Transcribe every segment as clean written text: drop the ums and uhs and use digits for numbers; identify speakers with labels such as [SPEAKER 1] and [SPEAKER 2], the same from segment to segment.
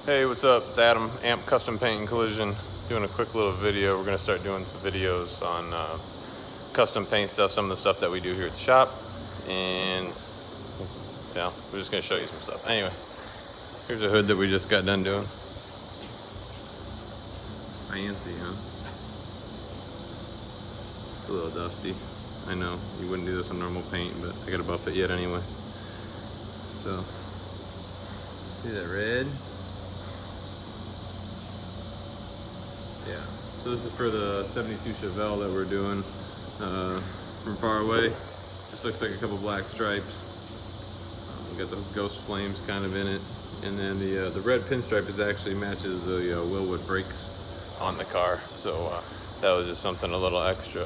[SPEAKER 1] Hey, what's up? It's Adam, Amp Custom Paint and Collision, doing a quick little video. We're going to start doing some videos on custom paint stuff, some of the stuff that we do here at the shop, and yeah, we're just going to show you some stuff. Anyway, here's a hood that we just got done doing. Fancy, huh? It's a little dusty. I know, you wouldn't do this on normal paint, but I gotta buff it yet anyway. So, see that red? Yeah, so this is for the 72 Chevelle that we're doing from far away. Just looks like a couple black stripes. We got those ghost flames kind of in it. And then the red pinstripe is actually matches the Wilwood brakes on the car. So that was just something a little extra.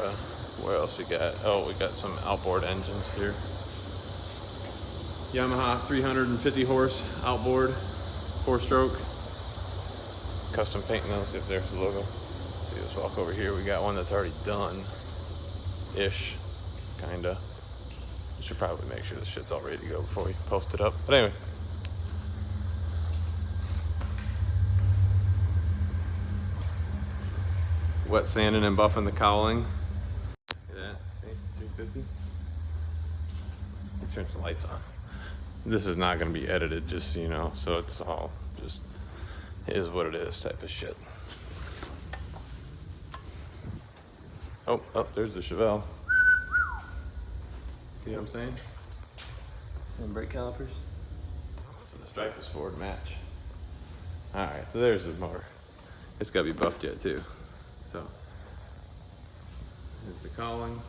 [SPEAKER 1] Where else we got? Oh, we got some outboard engines here. Yamaha 350 horse outboard, 4-stroke. Custom painting those, if there's the logo. Let's see, let's walk over here. We got one that's already done-ish, kinda. We should probably make sure this shit's all ready to go before we post it up. But anyway. Wet sanding and buffing the cowling. Look at that, see, 250. Turn some lights on. This is not gonna be edited, just so you know, so it's all just is what it is type of shit. Oh, there's the Chevelle. See what I'm saying?
[SPEAKER 2] And brake calipers.
[SPEAKER 1] So the stripe is forward match. All right, so there's the motor. It's gotta be buffed yet too. So here's the cowling.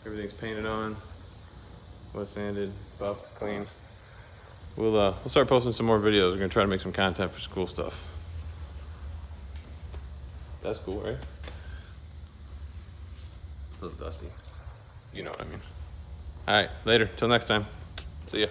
[SPEAKER 1] Everything's painted on, wet sanded, buffed, clean. We'll start posting some more videos. We're gonna try to make some content for school stuff. That's cool, right? A little dusty. You know what I mean. All right, later. Till next time. See ya.